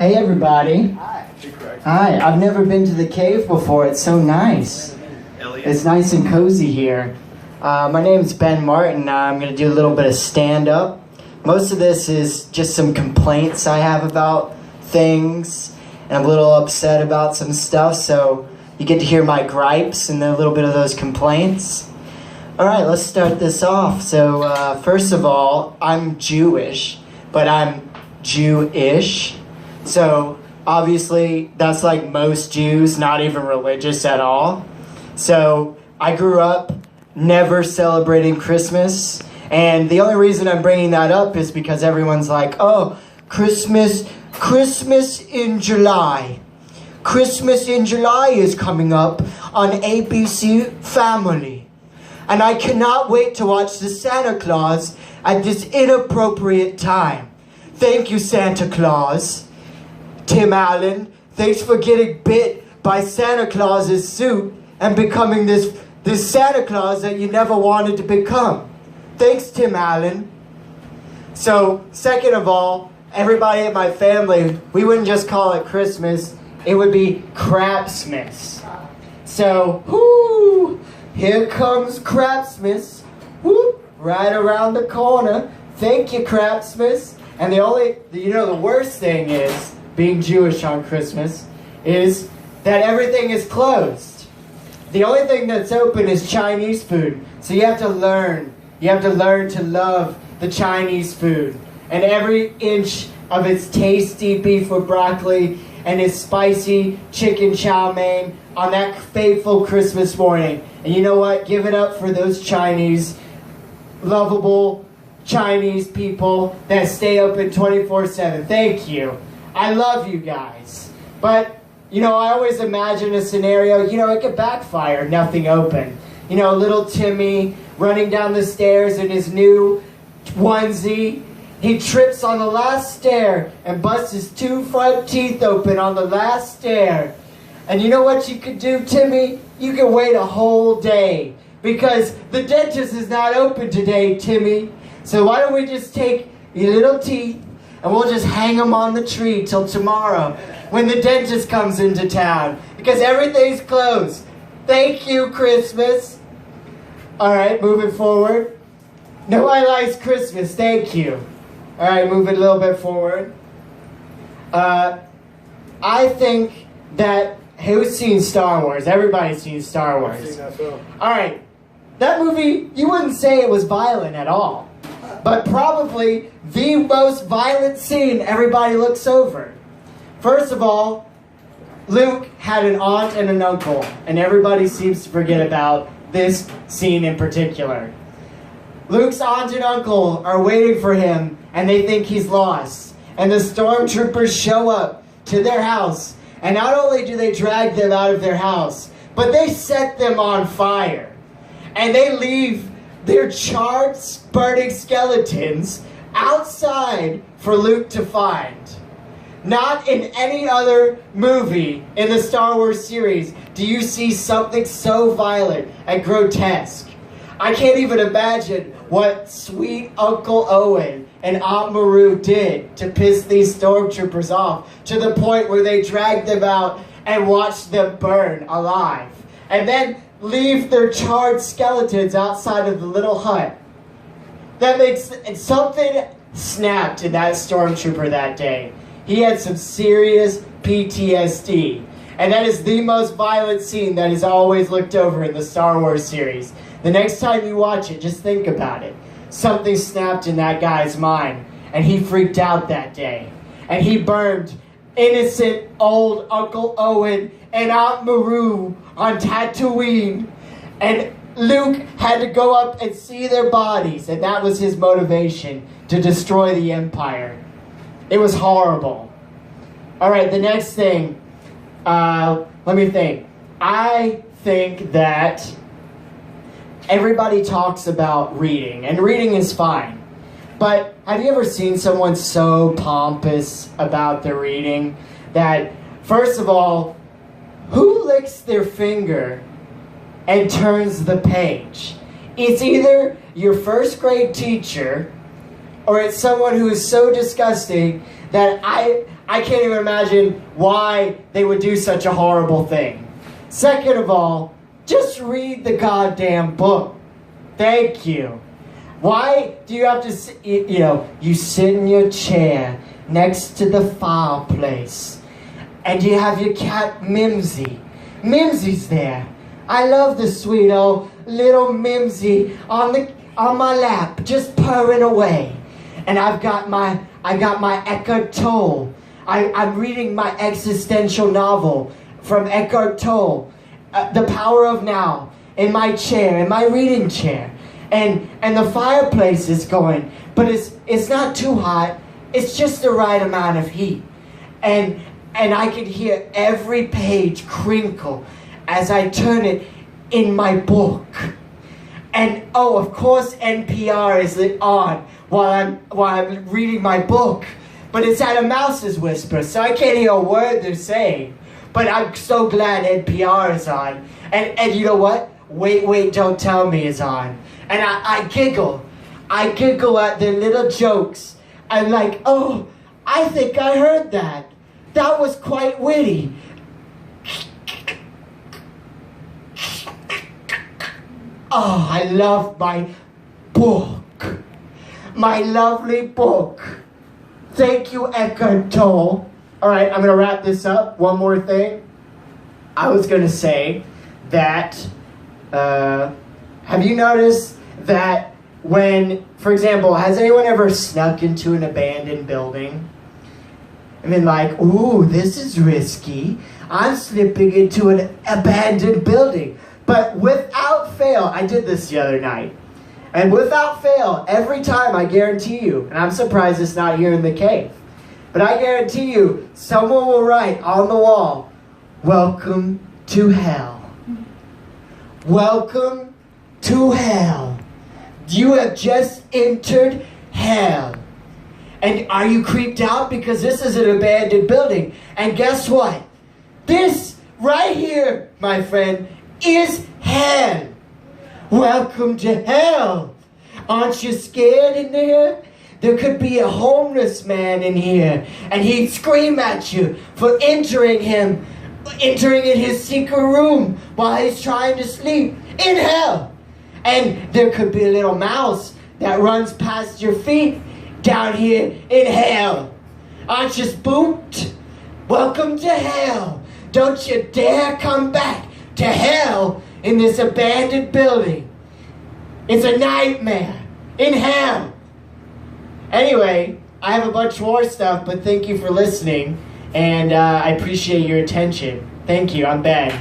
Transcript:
Hey everybody. Hi. Hi, I've never been to the cave before. It's so nice. It's nice and cozy here. My name's Ben Martin. I'm going to do a little bit of stand-up. Most of this is just some complaints I have about things, and I'm a little upset about some stuff, so you get to hear my gripes and a little bit of those complaints. Alright, let's start this off. So, first of all, I'm Jewish, but I'm Jewish. So, obviously, that's like most Jews, not even religious at all. So, I grew up never celebrating Christmas, and the only reason I'm bringing that up is because everyone's like, oh, Christmas in July. Christmas in July is coming up on ABC Family. And I cannot wait to watch the Santa Claus at this inappropriate time. Thank you, Santa Claus. Tim Allen, thanks for getting bit by Santa Claus's suit and becoming this Santa Claus that you never wanted to become. Thanks, Tim Allen. So, second of all, everybody in my family, we wouldn't just call it Christmas, it would be Crapsmas. So, whoo, here comes Crapsmas, whoop, right around the corner. Thank you, Crapsmas. And the worst thing is, being Jewish on Christmas, is that everything is closed. The only thing that's open is Chinese food. So you have to learn. You have to learn to love the Chinese food. And every inch of its tasty beef with broccoli and its spicy chicken chow mein on that fateful Christmas morning. And you know what? Give it up for those Chinese, lovable Chinese people that stay open 24/7. Thank you. I love you guys. But, I always imagine a scenario, it could backfire, nothing open. Little Timmy running down the stairs in his new onesie. He trips on the last stair and busts his 2 front teeth open on the last stair. And you know what you could do, Timmy? You can wait a whole day. Because the dentist is not open today, Timmy. So why don't we just take your little teeth and we'll just hang them on the tree till tomorrow when the dentist comes into town. Because everything's closed. Thank you, Christmas. Alright, moving forward. Nobody likes Christmas, thank you. Alright, moving a little bit forward. I think that, who's seen Star Wars? Everybody's seen Star Wars. I've seen that film. Alright, that movie, you wouldn't say it was violent at all. But probably the most violent scene everybody looks over. First of all, Luke had an aunt and an uncle, and everybody seems to forget about this scene in particular. Luke's aunt and uncle are waiting for him, and they think he's lost. And the stormtroopers show up to their house, and not only do they drag them out of their house, but they set them on fire. And they leave their charred, burning skeletons outside for Luke to find. Not in any other movie in the Star Wars series do you see something so violent and grotesque. I can't even imagine what sweet Uncle Owen and Aunt Maru did to piss these stormtroopers off to the point where they dragged them out and watched them burn alive. And then leave their charred skeletons outside of the little hut. That makes something snapped in that stormtrooper that day. He had some serious PTSD. And that is the most violent scene that is always looked over in the Star Wars series. The next time you watch it, just think about it. Something snapped in that guy's mind, and he freaked out that day. And he burned innocent old Uncle Owen and Aunt Maru on Tatooine. And Luke had to go up and see their bodies, and that was his motivation, to destroy the Empire. It was horrible. Alright, the next thing, let me think. I think that everybody talks about reading, and reading is fine. But have you ever seen someone so pompous about their reading that, first of all, who licks their finger and turns the page? It's either your first grade teacher or it's someone who is so disgusting that I I can't even imagine why they would do such a horrible thing. Second of all, just read the goddamn book. Thank you. Why do you have to, you sit in your chair next to the fireplace and you have your cat Mimsy. Mimsy's there. I love the sweet old little Mimsy on my lap, just purring away. And I got my Eckhart Tolle. I'm reading my existential novel from Eckhart Tolle, The Power of Now, in my chair, in my reading chair. And the fireplace is going, but it's not too hot. It's just the right amount of heat. And I can hear every page crinkle as I turn it in my book. And oh, of course NPR is on while I'm reading my book. But it's at a mouse's whisper, so I can't hear a word they're saying. But I'm so glad NPR is on. And you know what? Wait, Don't Tell Me is on. And I giggle. I giggle at their little jokes. I'm like, oh, I think I heard that. That was quite witty. Oh, I love my book. My lovely book. Thank you, Eckhart Tolle. All right, I'm going to wrap this up. One more thing. I was going to say that, have you noticed that when, for example, has anyone ever snuck into an abandoned building? And been like, ooh, this is risky. I'm slipping into an abandoned building. But without fail, I did this the other night. And without fail, every time, I guarantee you, and I'm surprised it's not here in the cave, but I guarantee you, someone will write on the wall, welcome to hell. Welcome to hell. You have just entered hell. And are you creeped out? Because this is an abandoned building. And guess what? This right here, my friend, is hell. Welcome to hell. Aren't you scared in there? There could be a homeless man in here, and he'd scream at you for entering in his secret room while he's trying to sleep in hell. And there could be a little mouse that runs past your feet down here in hell. Aren't you spooked? Welcome to hell. Don't you dare come back to hell in this abandoned building. It's a nightmare in hell. Anyway, I have a bunch more stuff, but thank you for listening, and I appreciate your attention. Thank you. I'm Ben.